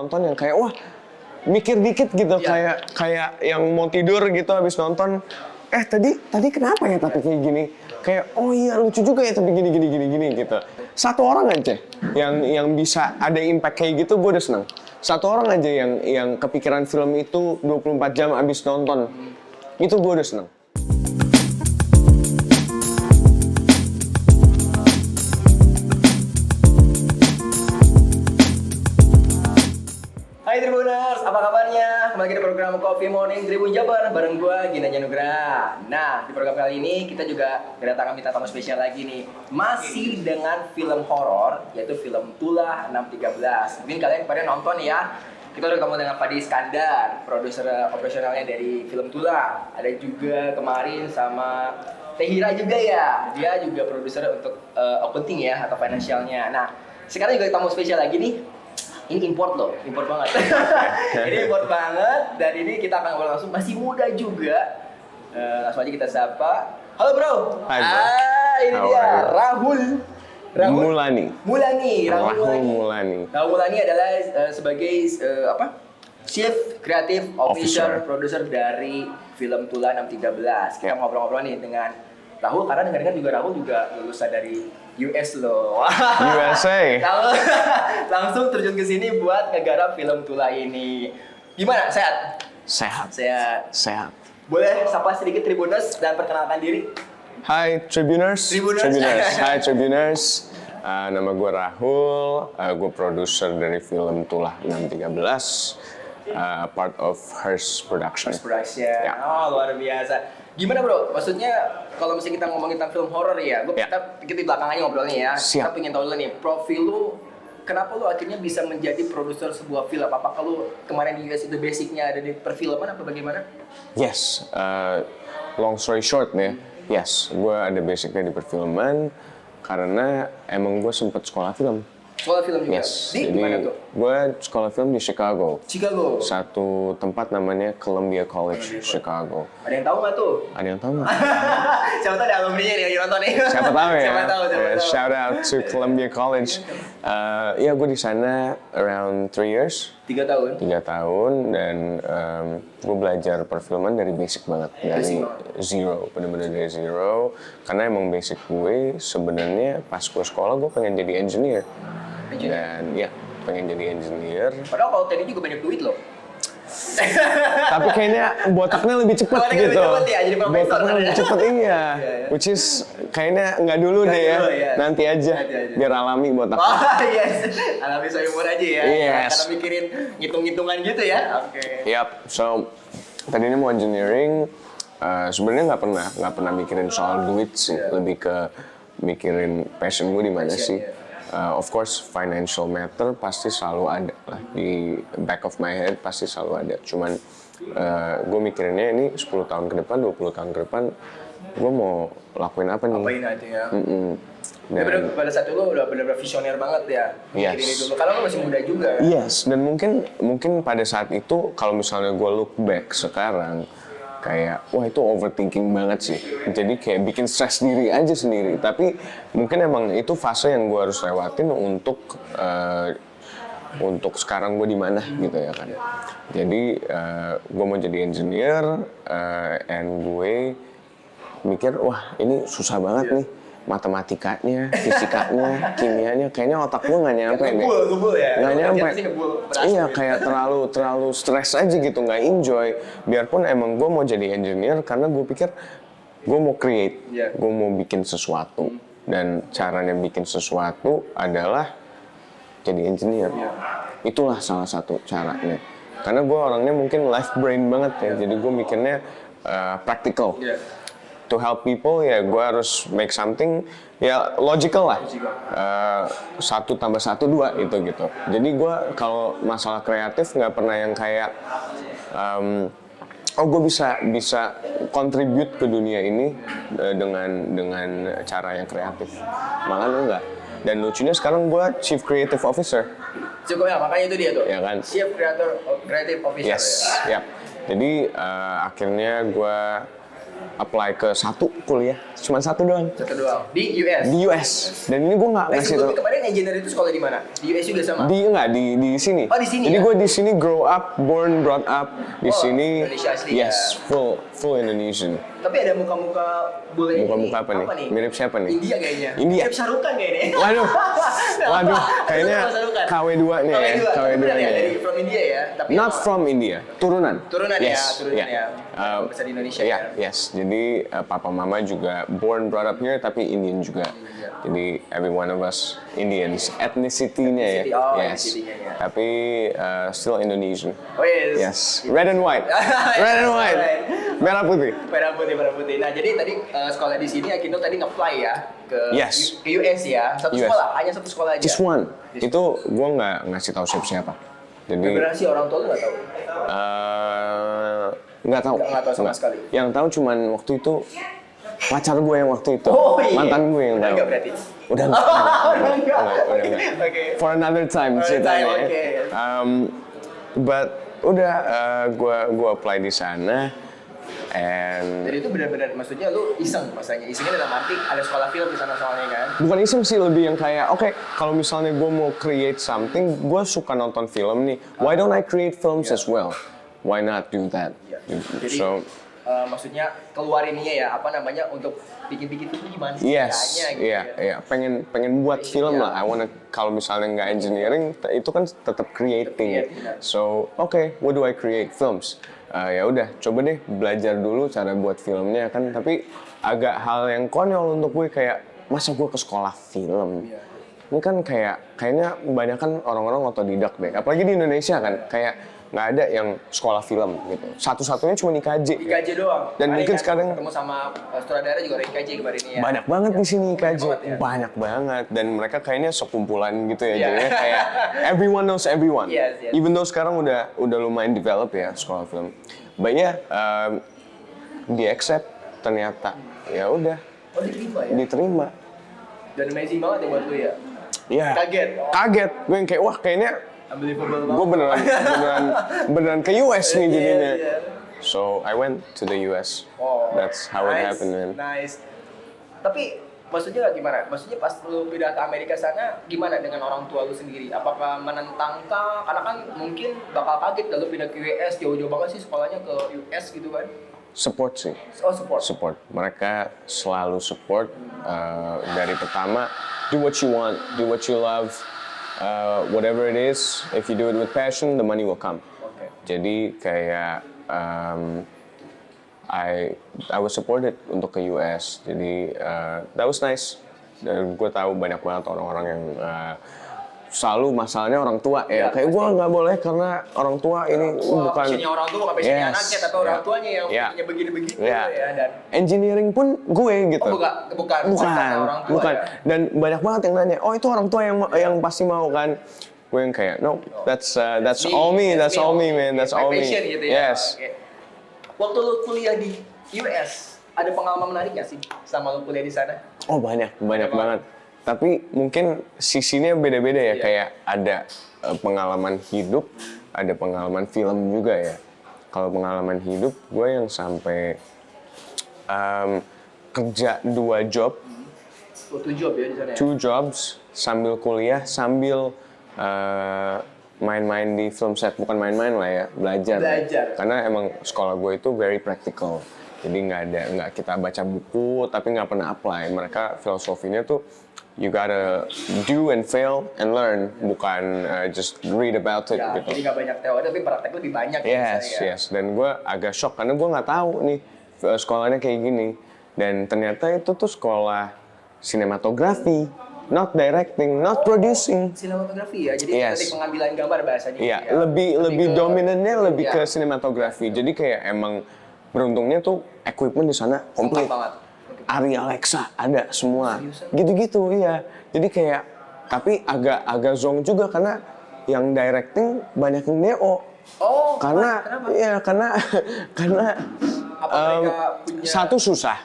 nonton yang kayak wah mikir dikit gitu, kayak yang mau tidur gitu habis nonton. Tadi kenapa ya tapi kayak gini? Kayak oh iya lucu juga ya tapi gini gitu. Satu orang aja yang bisa ada impact kayak gitu, gue udah seneng. Satu orang aja yang kepikiran film itu 24 jam abis nonton, itu gue udah seneng. Hai Tribuners, apa kabarnya? Kembali di program Coffee Morning Tribun Jabar bareng gue Gina Janugra. Nah, di program kali ini kita juga kedatangan bintang tamu spesial lagi nih. Masih dengan film horor, yaitu film Tulah 613. Mungkin kalian kemarin nonton ya. Kita udah ketemu dengan Fadi Iskandar, produser operasionalnya dari film Tulah. Ada juga kemarin sama Tehira juga ya. Dia juga produser untuk accounting ya atau financialnya. Nah, sekarang juga tamu spesial lagi nih. Ini import loh, import banget. Ini import banget, dan ini kita akan ngobrol langsung, masih muda juga. Langsung aja kita sapa. Halo bro. Hai bro. Ini dia Rahul Mulani. Rahul Mulani adalah sebagai Chief Creative Officer, producer dari film Tulah 613. Kita ngobrol-ngobrol nih dengan Rahul, karena dengar-dengar juga Rahul juga lulusan dari US loh. USA. Langsung terjun ke sini buat ngegarap film Tulah ini. Gimana? Sehat? Sehat. Boleh sapa sedikit Tribuners dan perkenalkan diri? Hai Tribuners. Hai Tribuners. Nama gue Rahul. Gue produser dari film Tulah 613. Part of Hearst Production. Ya. Oh, luar biasa. Gimana bro? Maksudnya kalau misalnya kita ngomongin tentang film horor ya, kita di belakang aja ngobrolnya ya. Siap. Kita pengen tahu dulu nih, profil lu, kenapa lu akhirnya bisa menjadi produser sebuah film? Apakah lu kemarin di US itu basicnya ada di perfilman apa bagaimana? Yes, long story short nih, yes, gue ada basicnya di perfilman karena emang gue sempet sekolah film. Sekolah film juga? Yes, Di mana tuh? Gue sekolah film di Chicago. Satu tempat namanya Columbia College, Chicago. Ada yang tahu nggak tuh? Ada yang tahu nggak? Siapa tahu ada alumni-nya nih yang nonton nih. Siapa tahu ya? Siapa tahu. Shout out to Columbia College. Ya gue di sana around 3 years. 3 tahun? 3 tahun, dan gue belajar perfilman dari basic banget, dari zero, bener-bener dari zero. Karena emang basic gue sebenarnya pas gue sekolah gue pengen jadi engineer. Dan ya pengen jadi engineer. Padahal kalau tadi juga banyak duit loh. Tapi kayaknya botaknya lebih cepet gitu. Lebih cepet ya, jadi profesor. Botaknya lebih cepet, iya. Which is kayaknya nggak dulu deh ya. Nanti aja. Biar alami botak. Oh yes, alami seumur aja ya. Yes. Karena mikirin ngitung-ngitungan gitu ya. Oke. Yap. So tadinya mau engineering. Sebenarnya nggak pernah mikirin soal duit sih. Lebih ke mikirin passion gue di mana sih. Of course, financial matter pasti selalu ada lah, di back of my head pasti selalu ada. Cuman gue mikirinnya ini 10 tahun ke depan, 20 tahun ke depan, gue mau lakuin apa nih? Apain aja ya. Dan pada saat itu lo udah benar-benar visioner banget ya, mikirin itu. Karena lo masih muda juga. Yes, dan mungkin pada saat itu kalau misalnya gue look back sekarang, kayak wah itu overthinking banget sih, jadi kayak bikin stres diri aja sendiri. Tapi mungkin emang itu fase yang gue harus lewatin untuk sekarang gue di mana gitu ya kan. Jadi gue mau jadi engineer, and gue mikir wah ini susah banget nih, matematikanya, fisikanya, kimianya, kayaknya otak gue nggak nyampe nih. Nggak nyampe. Iya, kayak terlalu stres aja gitu, nggak enjoy. Biarpun emang gue mau jadi engineer karena gue pikir gue mau create, gue mau bikin sesuatu, dan caranya bikin sesuatu adalah jadi engineer. Itulah salah satu caranya. Karena gue orangnya mungkin left brain banget ya, jadi gue mikirnya practical. To help people ya gue harus make something ya logical lah. 1 tambah 1 2 gitu. Jadi gue kalau masalah kreatif nggak pernah yang kayak gue bisa contribute ke dunia ini dengan cara yang kreatif. Malah enggak. Dan lucunya sekarang gue Chief Creative Officer. Cukup ya, makanya itu dia tuh. Ya kan? Chief Creative Officer. Yes, ya. Jadi akhirnya gue apply ke satu kuliah, cuma satu doang. Satu doang. Di US. Di US. Dan ini gue nggak ngasih tau. Kemarin engineer itu sekolah di mana? Di US juga sama? Di sini. Oh, di sini. Jadi ya? gue di sini grow up, born, brought up di sini. Indonesia asli. Yes, full Indonesian. Tapi ada muka-muka bule Muka-muka apa nih? Mirip siapa nih? India kayaknya. India. Mirip Sarukan kayaknya. Waduh, kayaknya KW2 nih ya. KW2 Bener ya, nih. dari from India ya. Tapi Not from India, turunan. Turunan Yes, ya, turunan yeah. ya. Besar di Indonesia Yeah, ya. yes. Jadi papa mama juga born brought up here tapi Indian juga. Jadi every one of us Indians. Ethnicity-nya ya. Ethnicity, oh, Yes. ethnicity-nya ya. Tapi still Indonesian. Oh yes. Yes. Red and white. Red and white. Merah putih. Merah putih. Nah, jadi tadi sekolah di sini Akindo tadi nge-fly ya ke Yes. ke US ya. Satu US. sekolah, hanya satu sekolah aja. Just one. Itu gue nggak ngasih tahu siapa. Jadi Beneran sih orang tua lu nggak tahu. nggak tahu. Nggak tahu sama sekali. Yang tahu cuman waktu itu pacar gue yang waktu itu. Oh, iya. Mantan gue yang Udah tahu. nggak berarti? Udah nggak. Udah nggak. Udah nggak. Oke. For another time Another ceritanya. time, oke. But udah gue apply di sana and Jadi itu benar-benar maksudnya lu iseng masanya. Isengnya dalam arti ada sekolah film di sana soalnya kan. bukan iseng sih, lebih yang kayak oke, kalau misalnya gue mau create something, gue suka nonton film nih, why don't I create films as well, why not do that. Iya. Jadi So maksudnya keluarin ininya ya, apa namanya, untuk bikin-bikin itu gimana sih yes, caranya gitu iya, ya. pengen buat film Iya. lah. I wanna, kalau misalnya nggak engineering, itu kan tetap creating. Create, So, what do I create? Films. Ya udah, coba deh belajar dulu cara buat filmnya kan. Tapi agak hal yang konyol untuk gue, kayak masa gue ke sekolah film. Iya. Ini kan kayaknya kebanyakan orang-orang otodidak deh. Apalagi di Indonesia kan, kayak nggak ada yang sekolah film gitu. Satu-satunya cuma IKJ. IKJ doang. Dan Kemarin mungkin kan sekarang ketemu sama sutradara juga ada IKJ kemarin ini ya. banyak banget di sini IKJ, banget ya. banyak banget, dan mereka kayaknya sekumpulan gitu ya, Iya. jadinya kayak everyone knows everyone. Yes, yes. Even though sekarang udah lumayan develop ya sekolah film, but yeah, di accept ternyata, ya udah Oh, diterima ya. diterima. Dan amazing banget ya buat lu ya. Ya. Kaget. Kaget, gue yang kayak wah kayaknya Unbelievable gue banget. beneran ke US nih jadinya. Iya, iya. So I went to the US. Oh, That's how it nice, happened, man. Nice. Tapi maksudnya gimana? Maksudnya pas lu pindah ke Amerika sana, gimana dengan orang tua lu sendiri? Apakah menentang kah? Karena kan mungkin bakal kaget lalu pindah ke US, jauh-jauh banget sih sekolahnya ke US gitu kan? Support sih. Oh, support. Support. Mereka selalu support dari pertama, do what you want, do what you love, whatever it is. If you do it with passion, the money will come. Oke. Jadi kayak I was supported untuk ke US. Jadi that was nice. Dan gue tahu banyak banget orang-orang yang selalu masalahnya orang tua ya. Ya, Kayak gue nggak boleh karena orang tua ini bukan. Passionnya orang tua, nggak passionnya Yes. anaknya, atau orang tuanya yang Ya. punya begini-begitu Ya. ya. Dan Engineering pun gue gitu. oh, bukan karena orang tua bukan. ya. Dan banyak banget yang nanya, oh itu orang tua yang pasti mau kan? Gue yang kayak, no, that's all me, that's all me, man, that's My all me. passion gitu ya. Yes. Oke. Waktu lu kuliah di US, ada pengalaman menarik nggak sih sama lu kuliah di sana? Oh banyak banget. Tapi mungkin sisinya beda-beda ya, Iya. kayak ada pengalaman hidup, ada pengalaman film juga ya. Kalau pengalaman hidup, gue yang sampai kerja 2 job, Tuh job ya di sana ya? 2 jobs sambil kuliah, sambil main-main di film set. Bukan main-main lah ya, belajar. Belajar. Karena emang sekolah gue itu very practical. Jadi nggak kita baca buku tapi nggak pernah apply. Mereka filosofinya tuh you gotta do and fail and learn, bukan just read about it Ya, gitu. jadi nggak banyak teori, tapi praktek lebih banyak ya. Yes, di sana ya. yes. Dan gue agak shock karena gue nggak tahu nih sekolahnya kayak gini. Dan ternyata itu tuh sekolah sinematografi, not directing, not producing. Sinematografi ya, jadi Yes. teknik pengambilan gambar bahasanya. Iya, ya. lebih dominannya lebih Iya. ke sinematografi. Jadi kayak emang beruntungnya tuh equipment di sana komplit. Lengkap banget. Arri Alexa ada semua. Seriusan? Gitu-gitu, iya. Jadi kayak tapi agak zonk juga karena yang directing banyak yang DO. Oh, Karena kenapa? iya, karena Apa mereka punya- satu susah.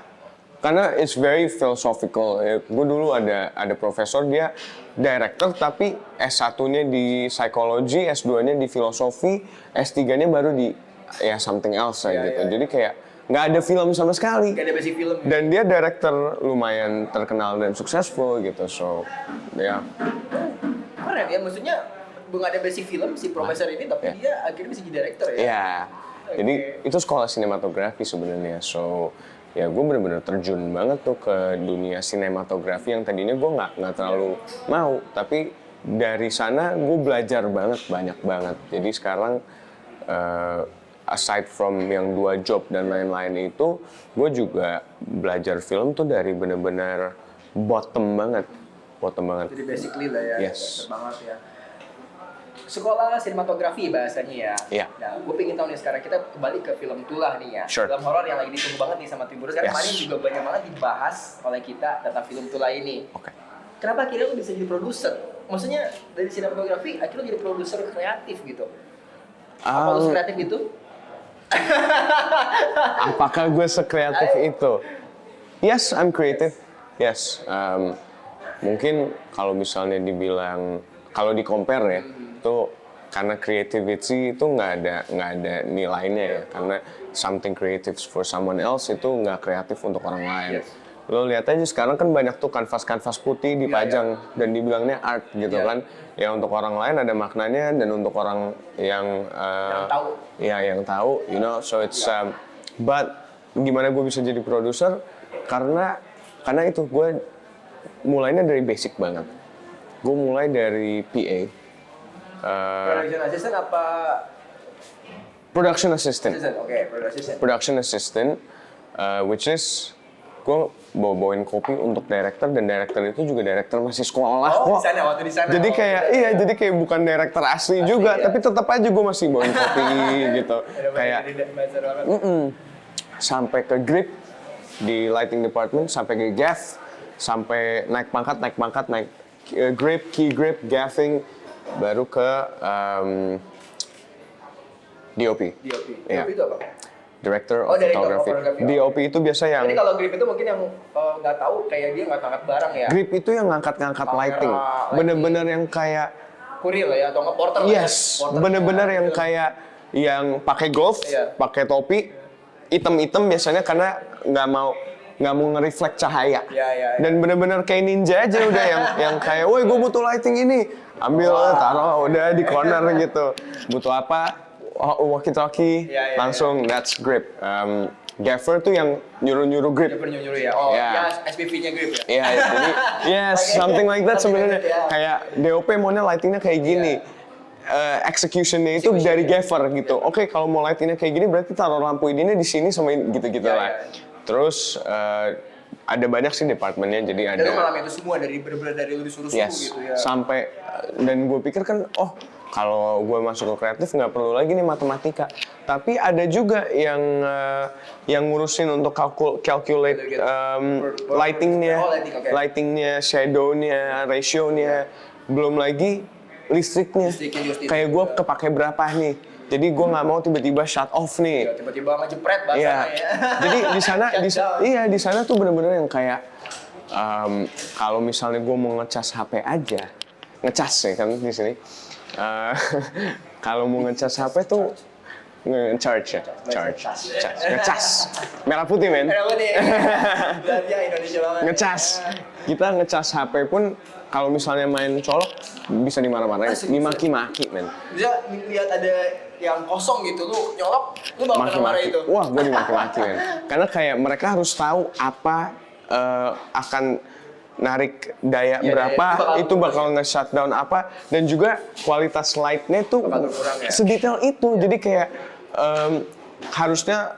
Karena it's very philosophical. Gue dulu ada profesor, dia director tapi S1-nya di psikologi, S2-nya di filosofi, S3-nya baru di ya something else lah Iya, gitu. iya. Jadi kayak nggak ada film sama sekali. Gak ada basic film. Dan dia director lumayan terkenal dan successful gitu, so ya. Keren ya, maksudnya nggak ada basic film si profesor ini, tapi dia akhirnya bisa jadi director ya. Iya. Jadi itu sekolah sinematografi sebenarnya, so ya gue bener-bener terjun banget tuh ke dunia sinematografi yang tadinya gue nggak terlalu mau, tapi dari sana gue belajar banyak banget. Jadi sekarang aside from yang 2 job dan lain-lain itu, gue juga belajar film tuh dari bener-bener bottom banget. Jadi basically lah ya, Yes. dasar banget ya. Sekolah sinematografi bahasanya ya. Iya. Nah, gue pengen tahu nih sekarang kita kembali ke film Tulah nih ya. Sure. Film horor yang lagi ditunggu banget nih sama Timurus. Kan Yes. kemarin juga banyak banget dibahas oleh kita tentang film Tulah ini. Oke. Kenapa akhirnya lo bisa jadi produser? Maksudnya dari sinematografi akhirnya lo jadi produser kreatif gitu. Apa lo kreatif itu? Apakah gue sekreatif itu? Yes, I'm creative. Yes. Mungkin kalau misalnya dibilang, kalau di compare ya, itu karena creativity itu nggak ada nilainya ya. Karena something creative for someone else itu nggak kreatif untuk orang lain. Yes. Lo lihat aja sekarang kan banyak tuh kanvas-kanvas putih dipajang dan dibilangnya art gitu kan. Ya untuk orang lain ada maknanya dan untuk orang yang tahu. Ya yang tahu, you know, so it's but gimana gue bisa jadi produser karena itu gue mulainya dari basic banget. Gue mulai dari PA. Production assistant apa? Production assistant. Oke, production assistant. Production assistant, which is gue bawain kopi untuk director dan director itu juga director masih sekolah Oh, kok. waktu di sana. Jadi Oh, kayak iya. jadi kayak bukan director asli juga, ya. tapi tetap aja gue masih bawain kopi gitu. Kayak sampai ke grip di lighting department, sampai ke gaff, sampai naik pangkat, naik grip, key grip, gaffing, baru ke DOP. DOP. Iya. DOP itu apa? Director Oh, of Director of Photography. Photography. DOP itu biasa yang Jadi kalau grip itu mungkin yang nggak tahu kayak dia nggak ngangkat barang ya. grip itu yang ngangkat-ngangkat Kamera, lighting. lighting. Bener-bener yang kayak Kurir lah ya atau nggak porter. yes, bener-bener yang kayak yang pakai glove, Iya. pakai topi, item-item biasanya karena nggak mau nge-reflect cahaya. Iya. Dan bener-bener kayak ninja aja udah yang kayak, woi gue butuh lighting ini, ambil taruh udah di corner gitu. Butuh apa? Oh, walkie-talkie, Iya. langsung that's grip. Gaffer tuh yang nyuruh-nyuruh grip. Dia nyuruh ya. Oh, Iya. ya SPV-nya grip ya. Iya, jadi yes, something like that Something sebenarnya. like that, ya. Kayak DOP maunya lightingnya kayak gini. Executionnya itu dari gaffer gitu. Oke, kalau mau lightingnya kayak gini berarti taruh lampu ini di sini sama ini, gitu-gitu Iya, lah. Terus ada banyak sih departemennya, jadi Dan lu ada ngalamin itu semua bener-bener dari lu disuruh-suruh yes, gitu ya. sampai dan gue pikir kan kalau gue masuk ke kreatif nggak perlu lagi nih matematika. Tapi ada juga yang ngurusin untuk calculate lightingnya, Oh, lighting, oke. lightingnya, shadownya, ratio-nya, belum lagi listriknya. Listriknya juga. Kayak gue kepake berapa nih. Jadi gue nggak mau tiba-tiba shut off nih. Ya, tiba-tiba ngejepret bahasanya Iya. ya. Jadi Shutdown. di sana tuh bener-bener yang kayak kalau misalnya gue mau ngecas HP aja, ngecas ya kan di sini. Kalau mau ngecas HP tuh charge, ngecas. Merah putih men. Kenapa nih? Belanja Indonesia banget. Ngecas. Kita ngecas HP pun kalau misalnya main colok bisa dimarah-marahin, dimaki-maki men. Bisa lihat ada yang kosong gitu, lu nyolok, lu bakal kena marah itu. Wah, gue dimaki-maki men. Karena kayak mereka harus tahu apa akan narik daya Iya, berapa, daya itu bakal nge-shutdown apa, dan juga kualitas light-nya tuh Bakal berkurang ya? sedetail itu. Jadi kayak harusnya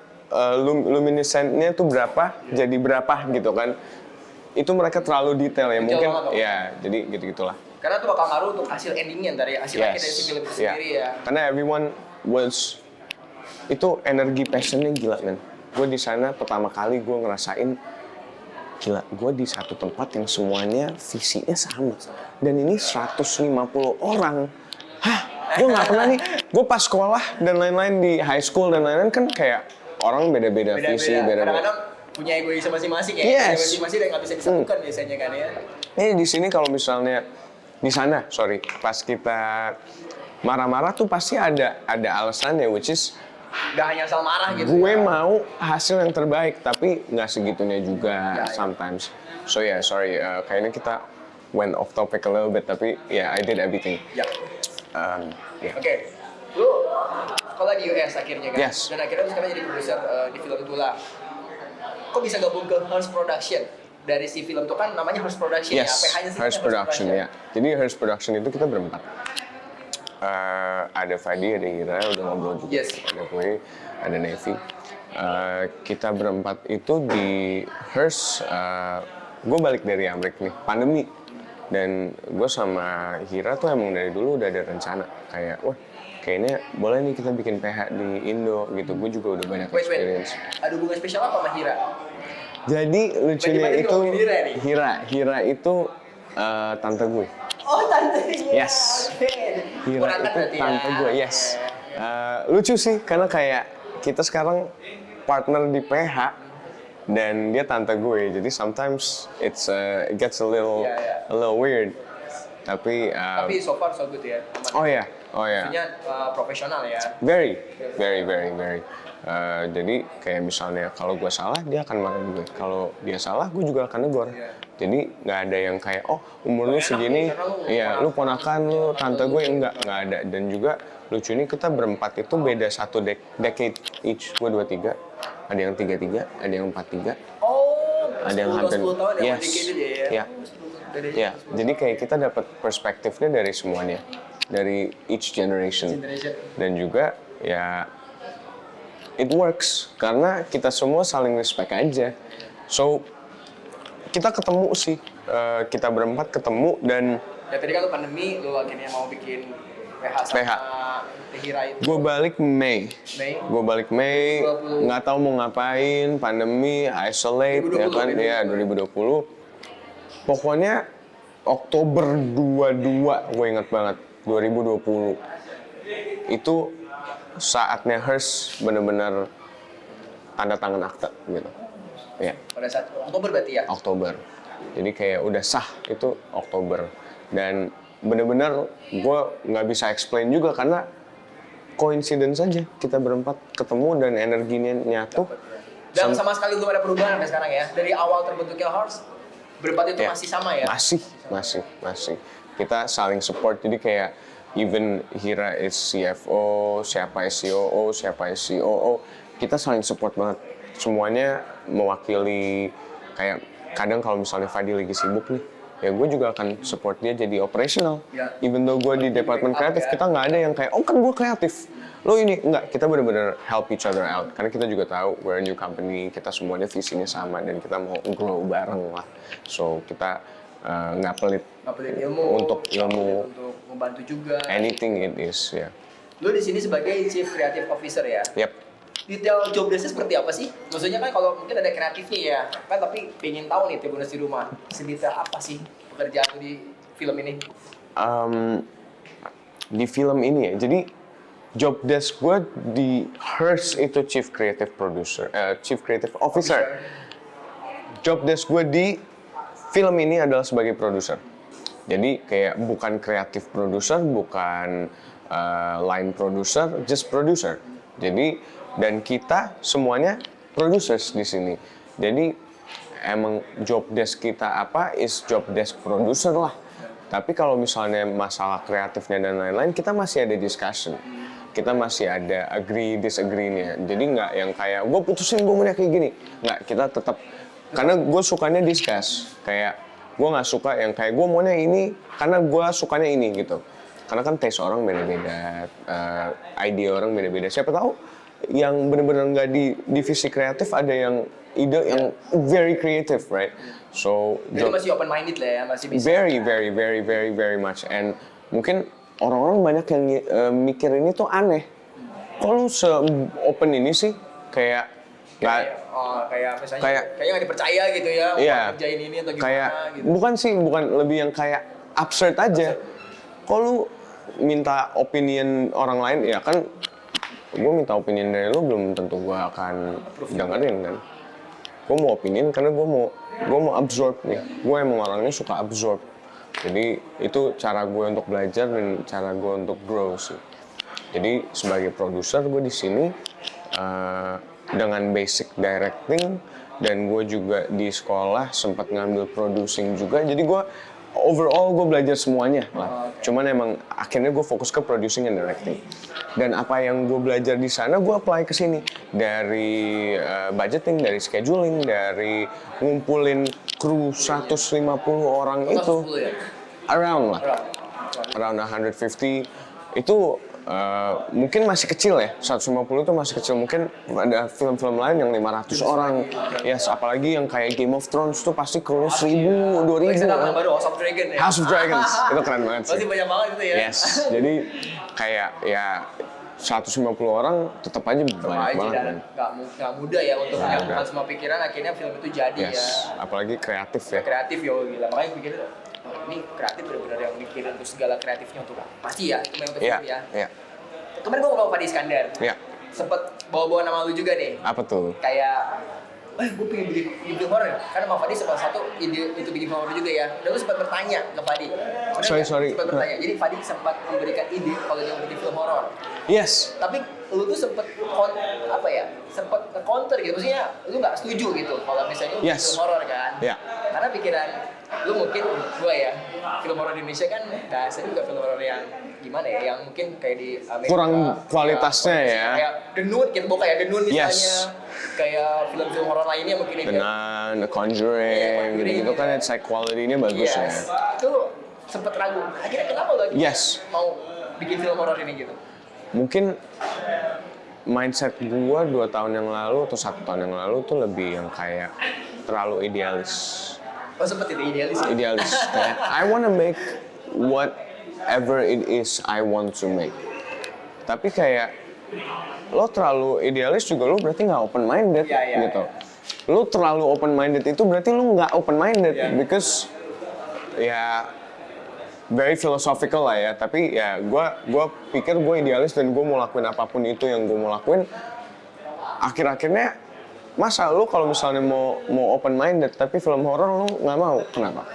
luminescent-nya tuh berapa, jadi berapa gitu kan. Itu mereka terlalu detail ya, Detail mungkin banget, Om. ya, jadi gitu-gitulah. Karena itu bakal ngaruh untuk hasil endingnya dari hasil akhir dari si film itu sendiri ya. Karena everyone was itu energi passionnya gila men. Gue di sana pertama kali gue ngerasain gila. Gue di satu tempat yang semuanya visinya sama. Dan ini 150 orang. Hah? Gue nggak pernah nih. Gue pas sekolah dan lain-lain di high school dan lain-lain kan kayak orang beda-beda visi, beda-beda. Kadang-kadang punya egois masing-masing ya. Yes. Egois masing-masing dan nggak bisa disatukan biasanya kan ya. Ini di sini kalau misalnya di sana, sorry, pas kita marah-marah tuh pasti ada alasannya, which is Gak hanya asal marah gitu. Gue ya. mau hasil yang terbaik, tapi nggak segitunya juga Ya. sometimes. So yeah, sorry, kayaknya kita went off topic a little bit, tapi yeah, I did everything. Ya. Yeah. Oke. Lu sekolah di US akhirnya kan? Yes. Dan akhirnya lu sekarang jadi produser di film itulah. Kok bisa gabung ke Hearst Production? Dari si film itu kan namanya Hearst Production ya? Yes, PH-nya sih Hearst Production ya. Jadi Hearst Production itu kita berempat. Ada Fadi, ada Hira, udah ngobrol juga. Yes. Ada gue, ada Nevi. Kita berempat itu di Hearst. Gue balik dari Amerika nih, pandemi. Dan gue sama Hira tuh emang dari dulu udah ada rencana. Kayak, wah kayaknya boleh nih kita bikin PH di Indo gitu. Gue juga udah banyak Wait. experience. Ada hubungan spesial apa sama Hira? Jadi lucunya Bagaimana itu ngomongin Hira nih? Hira itu tante gue. Oh, tantenya. Yes. Oke. Hira Ponakan itu berarti ya? tante gue, yes. Lucu sih, karena kayak kita sekarang partner di PH dan dia tante gue, jadi sometimes it gets a little Iya. a little weird. Tapi so far so good ya. Aman. oh ya, Maksudnya profesional ya. very. Jadi kayak misalnya kalau gue salah dia akan marahin gue, kalau dia salah gue juga akan negor. Jadi nggak ada yang kayak oh umur lu segini, iya lu ponakan lu tante gue, enggak ada. Dan juga lucu ini kita berempat itu beda satu decade each. Gue 23, ada yang 33, ada yang 43. Oh, Ada yang hampir 10 tahun ya, yes. dedicated ya. Ya. Ya, jadi kayak kita dapat perspektifnya dari semuanya, dari each generation. Dan juga ya it works karena kita semua saling respect aja. So kita ketemu sih, kita berempat ketemu dan Ya tadi kan lu pandemi, lu akhirnya mau bikin PH sama Hira itu. gue balik Mei. Mei? Gue balik Mei, 2020. nggak tahu mau ngapain, pandemi, isolate, 2020, ya kan, ya 2020. Pokoknya Oktober 22, gue inget banget, 2020. Itu saatnya Hearst bener-bener tanda tangan akte gitu. Ya, Pada saat Oktober berarti ya? Oktober. Jadi kayak udah sah itu Oktober. Dan bener-bener gue nggak bisa explain juga karena coincidence aja kita berempat ketemu dan energinya nyatu. Dan sama sekali belum ada perubahan sampai sekarang ya? Dari awal terbentuknya Hearst, berempat itu Ya, masih sama ya? Masih. Kita saling support, jadi kayak even Hira is CFO, siapa is COO, siapa is COO, kita saling support banget. Semuanya mewakili, kayak kadang kalau misalnya Fadi lagi sibuk nih, ya gue juga akan support dia jadi operational. Ya. Even though gue di departemen kreatif, kita nggak ada yang kayak, oh kan gue kreatif, lo ini. Enggak, kita benar-benar help each other out. Karena kita juga tahu, we're a new company, kita semuanya visinya sama, dan kita mau grow bareng lah. So, kita nggak pelit Nggak pelit ilmu, untuk ilmu, untuk membantu juga. anything it is, ya. Lu di sini sebagai Chief Creative Officer ya? Yep. Detail job desk-nya seperti apa sih? Maksudnya kan kalau mungkin ada kreatifnya ya, kan tapi pengen tahu nih Tribuners di rumah, sedetail apa sih pekerjaan lu di film ini? Di film ini ya, jadi job desk gue di Hearst itu Chief Creative Officer. Job desk gue di film ini adalah sebagai produser. Jadi kayak bukan creative producer, bukan line producer, just producer. Jadi dan kita semuanya producers di sini. Jadi emang job desk kita apa is job desk producer lah. Tapi kalau misalnya masalah kreatifnya dan lain-lain, kita masih ada discussion. Kita masih ada agree disagree-nya. Jadi nggak yang kayak gue putusin gue maunya kayak gini. Nggak, kita tetap, karena gue sukanya discuss. Kayak gue nggak suka yang kayak gue maunya ini karena gue sukanya ini gitu. Karena kan taste orang beda-beda, ide orang beda-beda. Siapa tahu yang benar-benar nggak di divisi kreatif ada yang ide yang very creative, right? So Jadi masih open minded lah ya, masih bisa. very much. And mungkin orang-orang banyak yang mikir ini tuh aneh. Kok lu se-open ini sih? Kayak nggak, kayak misalnya kayak- kayaknya nggak dipercaya gitu ya, iya, kerjain ini atau gimana kayak gitu. bukan lebih yang kayak absurd aja. Kok lu minta opinion orang lain, ya kan gue minta opinion dari lu belum tentu gue akan dengerin kan. Gue mau opinion karena gue mau absorb nih. Gue emang orangnya suka absorb. Jadi itu cara gue untuk belajar dan cara gue untuk grow sih. Jadi sebagai produser gue di sini dengan basic directing, dan gue juga di sekolah sempat ngambil producing juga. Jadi gue overall gue belajar semuanya lah. Cuman emang akhirnya gue fokus ke producing and directing. Dan apa yang gue belajar di sana gue apply ke sini, dari budgeting, dari scheduling, dari ngumpulin kru 150 orang itu, around 150 itu. Mungkin masih kecil ya, 150 itu masih kecil. Mungkin ada film-film lain yang 500 orang. Yes, apalagi yang kayak Game of Thrones tuh pasti kru 1000, 2000. Baru House of Dragon ya? House of Dragons, itu keren banget sih. Pasti banyak banget itu ya? Yes, jadi kayak ya 150 orang tetap aja banyak banget. Dan nggak mudah ya untuk menyatukan semua pikiran, akhirnya film itu jadi ya. Apalagi kreatif ya. Kreatif ya, gila. Makanya pikir ini kreatif benar-benar yang mikirin untuk segala kreatifnya untuk pasti ya, itu untuk film ya. Iya. Kemarin gue ngobrol sama Fadi Iskandar. Iya. Sempet bawa-bawa nama lu juga nih. Apa tuh? Kayak, gue pengen bikin film horror. Karena sama Fadi sempat satu ide itu bikin film horror juga ya. Dan lu sempat bertanya ke Fadi. Sorry. Sempat bertanya. Jadi Fadi sempat memberikan ide kalau dia mau bikin film horror. Yes. Tapi lu tuh sempat sempat nge-counter gitu. Maksudnya lu nggak setuju gitu kalau misalnya lu bikin film horror kan. Iya. Karena pikiran lu mungkin gue ya, film horor di Indonesia kan bahasanya juga film horor yang gimana ya, yang mungkin kayak di Amerika kurang kualitasnya ya. Kayak The Nun gitu, bukan kayak The Nun misalnya. Yes. Kayak film-film horor lainnya mungkin yang Dengan The Conjuring, gitu kan high quality-nya bagus ya. Itu sempet ragu. Akhirnya kenapa lo mau bikin film horor ini gitu? Mungkin mindset gua 2 tahun yang lalu atau 1 tahun yang lalu tuh lebih yang kayak terlalu idealis. Oh, sempet itu idealis ya? Idealis. Kayak I wanna make whatever it is I want to make. Tapi kayak lo terlalu idealis juga, lo berarti nggak open minded gitu. Lo terlalu open minded itu berarti lo nggak open minded because ya very philosophical lah ya. Tapi ya gue pikir gue idealis dan gue mau lakuin apapun itu yang gue mau lakuin. Akhir-akhirnya masa lo kalau misalnya mau open minded tapi film horor lo nggak mau, kenapa?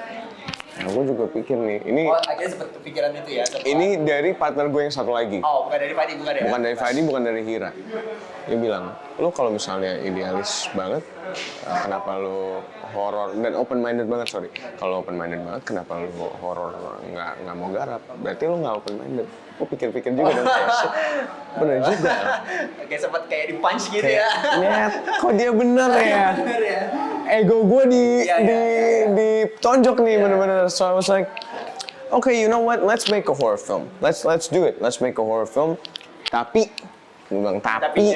Nah, gue juga pikir nih, ini akhirnya sempet kepikiran itu ya? Ini dari partner gue yang satu lagi. Oh, bukan dari Fadi, bukan ya? Bukan dari Fadi, bukan dari Hira. Dia bilang, lo kalau misalnya idealis banget, kenapa lo horor dan open minded banget, sorry. Kalau open minded banget, kenapa lo horor nggak mau garap? Berarti lo nggak open minded. Gue pikir-pikir juga dong, kayak bener juga. Oke, sempet kayak di punch gitu kayak, ya? Net, kok dia bener ya? Bener ya? Ego gue ditonjok nih bener-bener. So I was like, okay, you know what? Let's make a horror film. Let's do it. Let's make a horror film. Tapi, gue bilang tapi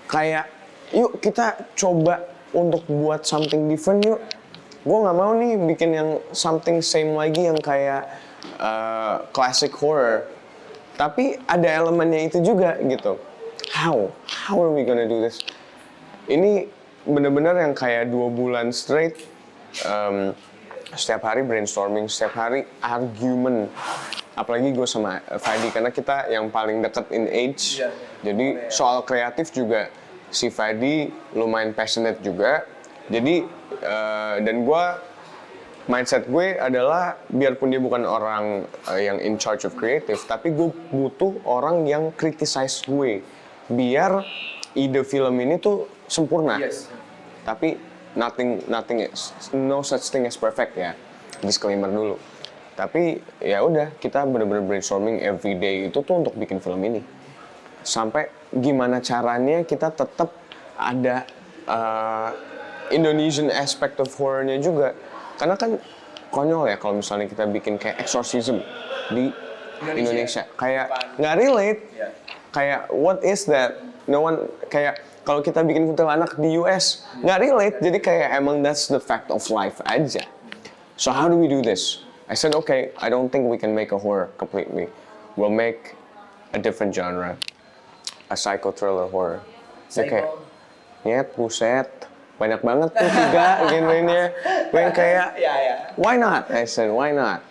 kayak, yuk kita coba untuk buat something different yuk. Gue nggak mau nih bikin yang something same lagi yang kayak classic horror. Tapi ada elemennya itu juga gitu. How are we gonna do this? Ini bener-bener yang kayak 2 bulan straight. Setiap hari brainstorming, setiap hari argument. Apalagi gue sama Fadi karena kita yang paling dekat in age. Jadi soal kreatif juga si Fadi lumayan passionate juga. Jadi dan gue mindset gue adalah biarpun dia bukan orang yang in charge of creative, tapi gue butuh orang yang criticize gue biar ide film ini tuh sempurna. Tapi no such thing as perfect ya, disclaimer dulu. Tapi ya udah, kita bener-bener brainstorming every day itu tuh untuk bikin film ini. Sampai gimana caranya kita tetap ada Indonesian aspect of horror-nya juga. Karena kan konyol ya kalau misalnya kita bikin kayak exorcism di Indonesia. Kayak nggak relate. Kayak what is that? No one, kayak kalau kita bikin kuntilanak di US, nggak relate. Jadi kayak emang that's the fact of life aja. So how do we do this? I said, okay, I don't think we can make a horror completely. We'll make a different genre. A psycho thriller horror. Oke. Nyet, buset. Banyak banget tuh 3 genrenya. Gue kayak, why not? I said, why not?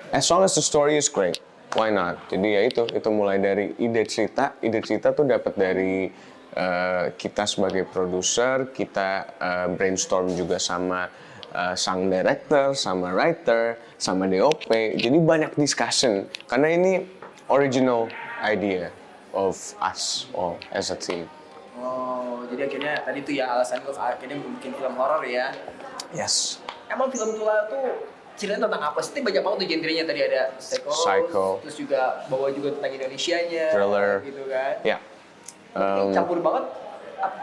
As long as the story is great, why not? Jadi ya itu mulai dari ide cerita. Ide cerita tuh dapat dari kita sebagai produser, kita brainstorm juga sama sang director, sama writer, sama DOP. Jadi banyak discussion. Karena ini original idea. of us all as a team. Oh, jadi akhirnya tadi tuh ya alasan lu akhirnya bikin film horor ya. Yes. Emang film tua tuh ceritanya tentang apa sih? Banyak banget tuh genrenya, tadi ada Psycho. terus juga bawa juga tentang Indonesianya, Thriller. gitu kan. Ya. Campur banget.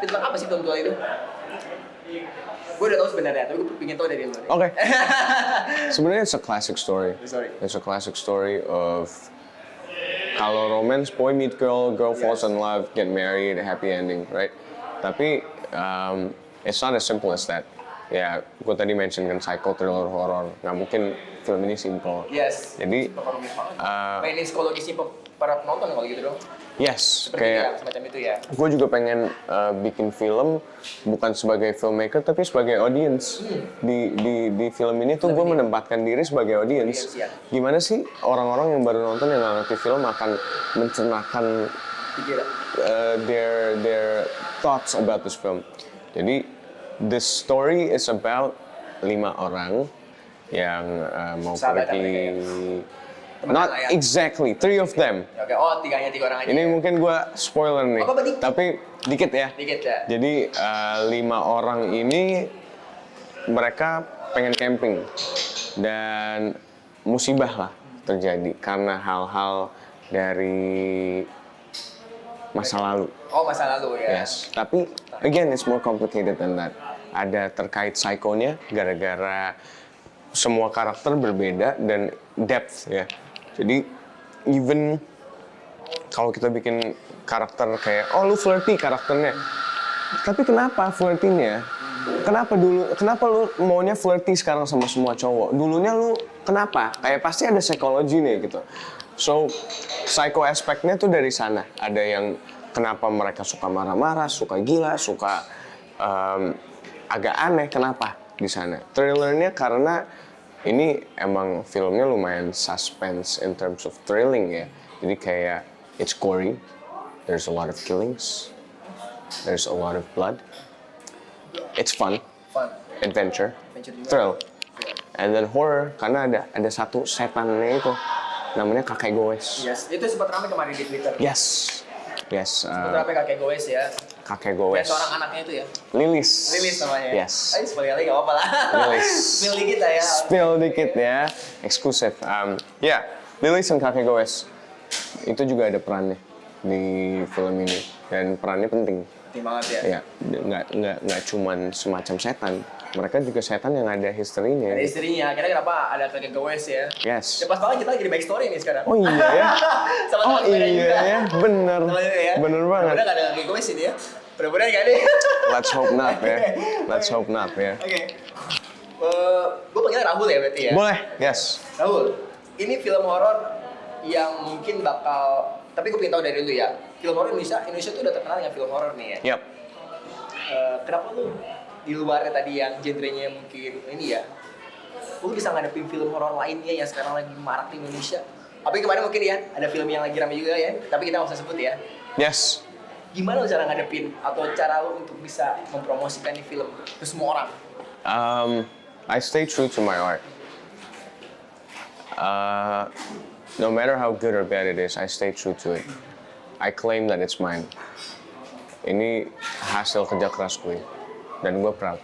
Tentang apa sih film tua itu? Gue udah tahu sebenarnya, tapi gue pengen tahu dari lu. Oke. Sebenarnya it's a classic story. Sorry. It's a classic story of kalau romance, boy meet girl, girl falls in love, get married, happy ending, right? Tapi it's not as simple as that. Ya, gue tadi mention kan psycho, thriller, horror. Nggak mungkin film ini simple. Yes. Jadi, mainin psikologisnya para penonton kalau gitu dong. yes, Seperti kayak ya, semacam itu ya. gue juga pengen bikin film bukan sebagai filmmaker tapi sebagai audience. Di film ini tuh gue menempatkan diri sebagai audience. Audience, ya. Gimana sih orang-orang yang baru nonton yang nggak ngerti film akan mencernakan Pikiran. their thoughts about this film. Jadi this story is about 5 orang yang mau Sahabat pergi. Teman Not lah ya. exactly, 3 of them. Oke, oh tiga orang aja. Ini mungkin gue spoiler nih, Apa, Badi? tapi dikit ya. Dikit ya. Jadi 5 orang ini mereka pengen camping dan musibah lah terjadi karena hal-hal dari masa lalu. Oh, masa lalu ya. Yes, tapi again it's more complicated than that. Ada terkait psikonya gara-gara semua karakter berbeda dan depth ya. Jadi even kalau kita bikin karakter kayak oh lu flirty karakternya, tapi kenapa flirty-nya? Kenapa lu maunya flirty sekarang sama semua cowok? Dulunya lu kenapa? Kayak pasti ada psikologi nih gitu. So psycho aspeknya tuh dari sana. Ada yang kenapa mereka suka marah-marah, suka gila, suka agak aneh. Kenapa di sana? Thrillernya karena ini emang filmnya lumayan suspense in terms of thrilling ya. Jadi kayak it's gory, there's a lot of killings, there's a lot of blood. It's fun, adventure, thrill, and then horror karena ada satu setannya itu namanya kakek goes. Yes, itu sempat ramai kemarin di Twitter. Yes. Sempat ramai kakek goes ya. Kakek Kayak goes. seorang anaknya itu ya. Lilis. Lilis namanya. Yes. Ayo sekali lagi nggak apa-apa lah. Lilis. Spill dikit lah ya. Spill dikit ya, eksklusif. Ya, Lilis dan kakek goes. Itu juga ada perannya di film ini dan perannya penting. Penting banget ya. Ya, nggak cuman semacam setan. Mereka juga setan yang ada historinya. Ada istrinya, akhirnya kenapa ada kakek goes ya? Yes. Ya pas banget kita lagi di back story nih sekarang. Oh iya ya. Sama Oh sepeda iya juga. ya, bener. Sama juga ya. Bener banget. Mudah-mudahan nggak ada kakek goes ini ya. Mudah-mudahan nggak deh. Let's hope not ya. Let's hope not ya. Oke. Gue panggilnya Rahul ya berarti ya? Boleh, yes. Rahul, ini film horor yang mungkin bakal, tapi gue pengen tahu dari lu ya. Film horor Indonesia tuh udah terkenal dengan film horor nih ya. Yap. Kenapa lu di luarnya tadi yang genrenya mungkin ini ya, lu bisa ngadepin film horor lainnya yang sekarang lagi marak di Indonesia? Apalagi kemarin mungkin ya, ada film yang lagi ramai juga ya, tapi kita nggak usah sebut ya. Yes. Gimana lu cara ngadepin atau cara lu untuk bisa mempromosikan nih film ke semua orang? I stay true to my art. No matter how good or bad it is, I stay true to it. I claim that it's mine. Ini hasil kerja keras gue, dan gue proud.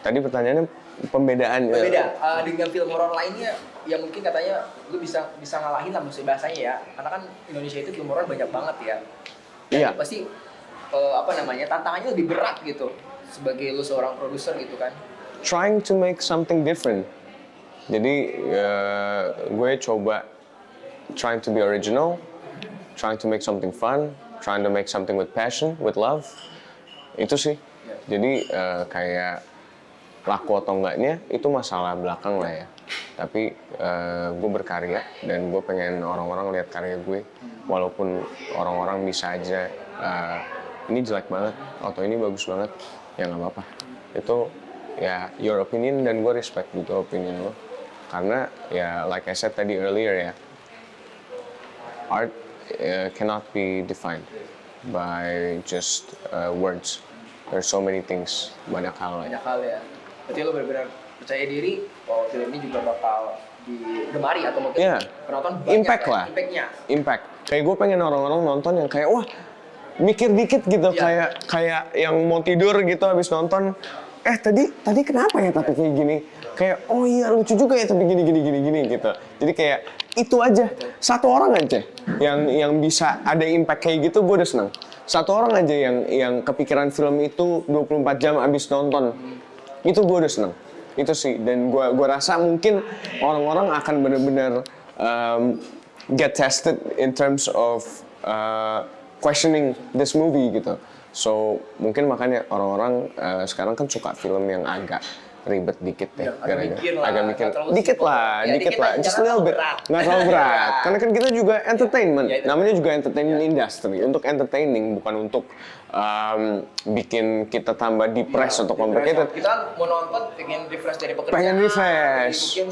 Tadi pertanyaannya pembedaan. Berbeda dengan film horor lainnya yang mungkin katanya lu bisa ngalahin lah maksud bahasanya ya, karena kan Indonesia itu film horor banyak banget ya. Iya. Pasti tantangannya lebih berat gitu sebagai lu seorang produser gitu kan. Trying to make something different. Jadi gue coba trying to be original, trying to make something fun, trying to make something with passion, with love. Itu sih. Jadi kayak laku atau enggaknya itu masalah belakang lah ya. Tapi gue berkarya dan gue pengen orang-orang lihat karya gue. Walaupun orang-orang bisa aja ini jelek banget atau ini bagus banget, ya nggak apa-apa. Itu ya your opinion dan gue respect juga opinion lo. Karena ya like I said tadi earlier ya, art cannot be defined by just words. There's so many things, banyak hal. Banyak hal ya. Berarti lo benar-benar percaya diri, oh film ini juga bakal digemari atau mungkin Iya. penonton banyak Impact kan, lah. impactnya. Impact. Kayak gue pengen orang-orang nonton yang kayak wah mikir dikit gitu, Iya. kayak yang mau tidur gitu habis nonton. Tadi kenapa ya tapi kayak gini? Kayak oh iya lucu juga ya tapi gini gitu. Jadi kayak itu aja, satu orang aja yang bisa ada impact kayak gitu, gue udah senang. Satu orang aja yang kepikiran film itu 24 jam abis nonton, itu gue udah senang. Itu sih, dan gue rasa mungkin orang-orang akan benar-benar get tested in terms of questioning this movie gitu. So mungkin makanya orang-orang sekarang kan suka film yang agak ribet dikit Ya, ya, agak mikir lah, dikit lah, Ya, dikit lah, just a jangan little bit, berat. nggak terlalu berat. Karena kan kita juga entertainment, Ya, itu. namanya juga entertainment industry, untuk entertaining bukan untuk bikin kita tambah depressed atau complicated. Kita kan mau nonton pengen refresh dari pekerjaan. Pengen refresh. Mungkin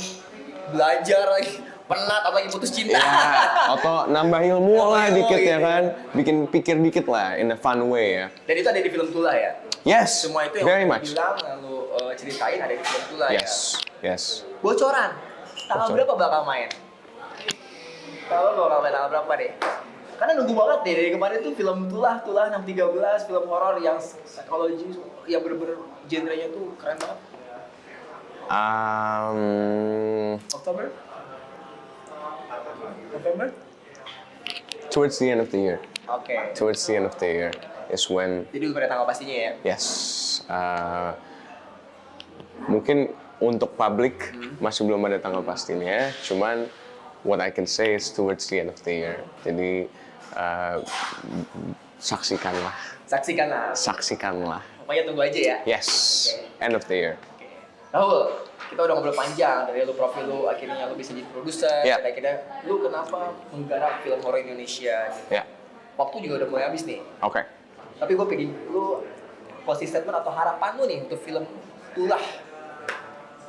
belajar lagi, penat apalagi putus cinta. Ya, atau nambah ilmu lah ilmu, dikit gitu. ya kan, bikin pikir dikit lah in a fun way ya. Dan itu ada di film Tula ya. Yes, Semua itu yang very lu much. bilang, yang lu ceritain ada di film Tula ya. Yes. Bocoran. Tanggal Bocoran. berapa bakal main? Bakal main tanggal berapa deh? Karena nunggu banget deh dari kemarin tuh film Tula 613, film horor yang psikologi yang bener-bener genrenya tuh keren banget. Oktober? November? Towards the end of the year. Oke. Towards the end of the year is when. Jadi udah pada tanggal pastinya ya? Yes. Mungkin untuk publik masih belum ada tanggal pastinya. Cuman what I can say is towards the end of the year. Jadi saksikanlah. Saksikanlah. Pokoknya tunggu aja ya. Yes. End of the year. Rahul, kita udah ngobrol panjang dari lu profil lu, akhirnya lu bisa jadi produser. Yeah. Akhirnya lu kenapa menggarap film horor Indonesia? Gitu. Ya. Waktu juga udah mulai habis nih. Oke. Tapi gue pengen lu closing statement atau harapan lu nih untuk film Tulah.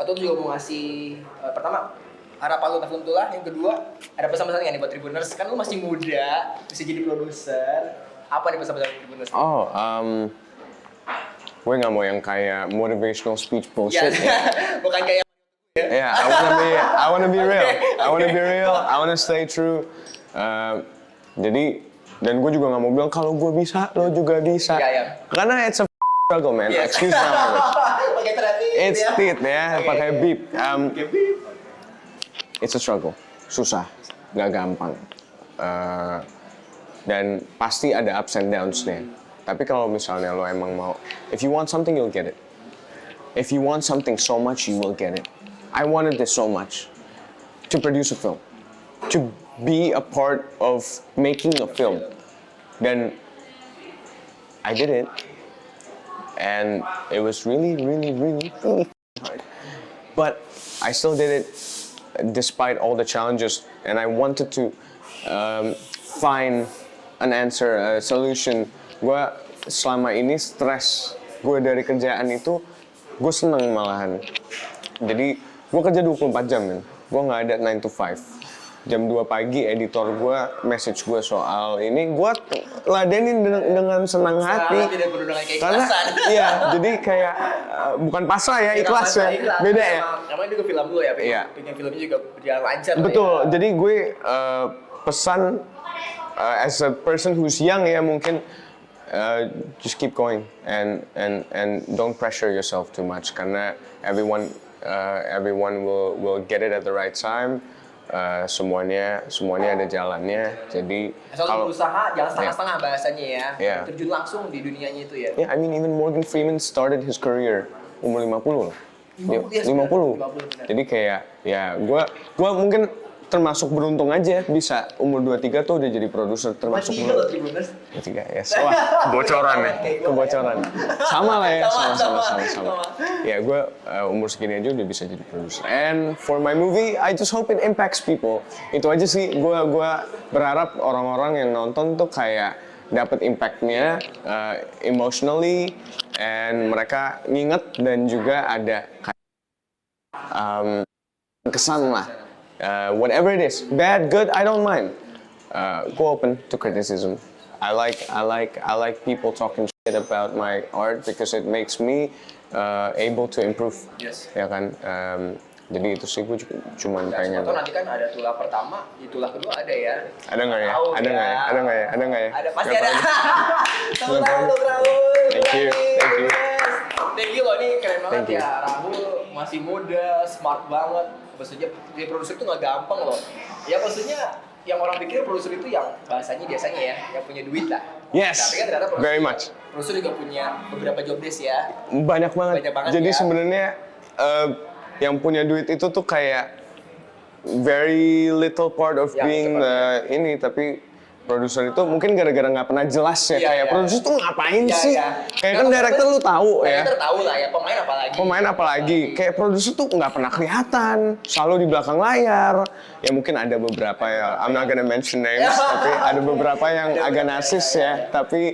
Atau lu juga mau ngasih pertama harapan lu untuk film Tulah, yang kedua ada pesan-pesan nggak nih buat Tribuners? Kan lu masih muda, bisa jadi produser. Apa nih pesan-pesan Tribuners? Oh, gue nggak mau yang kayak motivational speech bullshit. Bukan kayak Yeah, I wanna be real. I wanna stay true. Jadi, dan gue juga nggak mau bilang kalau gue bisa, lo juga bisa. Iya. Karena it's a struggle, man. Yes. Excuse my language. pakai terapi. It's tit ya, pakai beep. beep. It's a struggle, susah, nggak gampang. Dan pasti ada ups and downs-nya. Tapi kalau misalnya lo emang mau, if you want something, you'll get it. If you want something so much, you will get it. I wanted this so much, to produce a film, to be a part of making a film. Then I did it, and it was really hard. But I still did it despite all the challenges, and I wanted to find an answer, a solution. Gue selama ini stres gue dari kerjaan itu, gue seneng malahan. Jadi gue kerja 24 jam kan, gue nggak ada 9 to 5. Jam 2 pagi editor gue message gue soal ini, gue ladenin dengan senang hati. Karena iya, jadi kayak bukan pasrah ya, ikhlas ya, beda ya. Emang itu ke film lu ya, Iya. bikin filmnya juga berjalan lancar. Betul, jadi gue pesan as a person who's young ya mungkin just keep going and don't pressure yourself too much karena everyone will get it at the right time. Semuanya ada jalannya. Jadi kalau berusaha jangan setengah-setengah bahasanya ya. Yeah. Terjun langsung di dunianya itu ya. Yeah, I mean even Morgan Freeman started his career umur 50 loh. 50. Jadi kayak ya gue mungkin termasuk beruntung aja bisa umur 23 tuh udah jadi produser termasuk. 23 yes. Wah, kebocoran nih, kebocoran. Sama lah ya, sama. Ya gue umur segini aja udah bisa jadi produser. And for my movie, I just hope it impacts people. Itu aja sih. Gue berharap orang-orang yang nonton tuh kayak dapat impactnya emotionally, and mereka nginget dan juga ada kesan lah. Whatever it is, bad, good, I don't mind. Go open to criticism. I like people talking shit about my art because it makes me able to improve. Yes. Ya kan. Jadi itu sih gue cuma pengen. Atau nanti kan ada tulah pertama, di tulah kedua ada ya. Ada nggak ya? Tahu Ada nggak ya? Ada nggak ya? Ada nggak ya? Ada, pasti Nggak ada. tahu. Tahu untuk Rahul. Thank you, thank you. Thank you loh, ini keren banget Thank you. ya. Rahul masih muda, smart banget. Maksudnya jadi produser itu nggak gampang loh. Ya maksudnya yang orang pikir produser itu yang bahasanya biasanya ya, yang punya duit lah. Yes, Tapi kan ternyata very much. produser juga punya beberapa job desk ya. Banyak banget. Banyak banget Jadi ya. sebenarnya yang punya duit itu tuh kayak very little part of Ya, being ini, tapi produser itu mungkin gara-gara nggak pernah jelas ya, Iya, kayak iya. produser tuh ngapain Iya, sih? iya. Kayak kan director lu tahu ya. Director tahu lah ya, pemain apalagi. Pemain apalagi, kayak produser tuh nggak pernah kelihatan, selalu di belakang layar. Ya mungkin ada beberapa ya, I'm not gonna mention names, tapi ada beberapa yang agak narsis ya. Tapi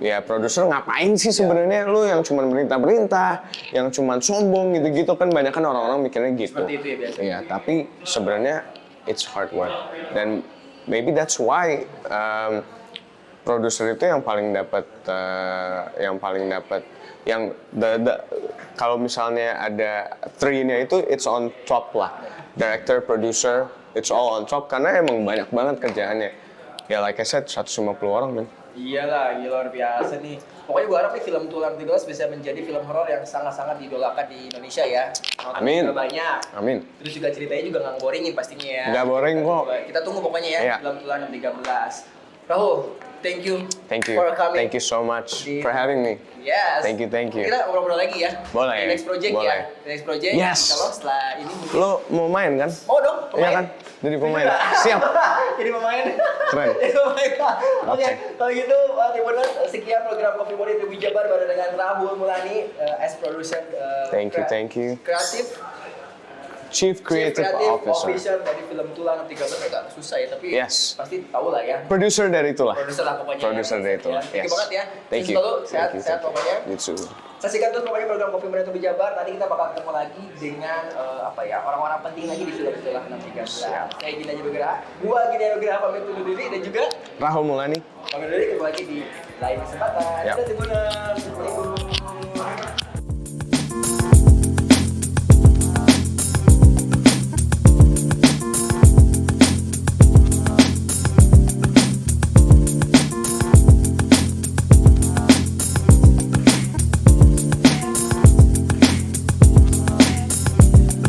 ya produser ngapain sih sebenarnya, lu yang cuma merintah-merintah, yang cuma sombong gitu-gitu kan, banyak kan orang-orang mikirnya gitu. Seperti itu ya biasanya. Iya, tapi sebenarnya it's hard work, dan maybe that's why produser itu yang paling dapat kalau misalnya ada three-nya itu it's on top lah, director, producer, it's all on top karena emang banyak banget kerjaannya. Ya like I said, 150 orang men. Iyalah, gila luar biasa nih. Pokoknya gue harap nih film Tulang 13 bisa menjadi film horor yang sangat-sangat didolakan di Indonesia ya. Nonton Amin. juga banyak. Amin. Terus juga ceritanya juga nggak boringin pastinya ya. Nggak boring kok. Kita tunggu pokoknya ya, Iya. film Tulang 13. Rahul, thank you. Thank you. For coming. Thank you so much Di- for having me. Yes. Thank you, thank you. Kita ngobrol lagi ya. Boleh. Di next project Boleh. ya. Di next project. Yes. Kalau setelah ini mungkin. Lo mau main kan? Mau dong, Iya pemain. kan? Jadi pemain. Siap. Jadi pemain. Keren. Jadi pemain. Oke, Oke. kalau gitu Tribuners, sekian program Coffee Morning Tribun Jabar bareng dengan Rahul Mulani as producer. Thank you. Kreatif. Chief Creative Officer. dari film Tulang 13 agak susah ya, tapi Yes. pasti tahu lah ya. Producer dari itulah. Produser lah pokoknya. Producer dari itulah. Thank you Yes. banget ya. Thank Sukses you. selalu, sehat, Thank you. sehat pokoknya. You too. Saksikan terus pokoknya program Coffee Morning Tribun Jabar. Nanti kita bakal ketemu lagi dengan orang-orang penting lagi di film Tulang 13. Saya Gina Nugraha. Gua Gina Nugraha pamit undur diri dan juga Rahul Mulani. pamit undur diri, ketemu lagi di lain kesempatan. Yap. Dadah Tribuners. Assalamualaikum.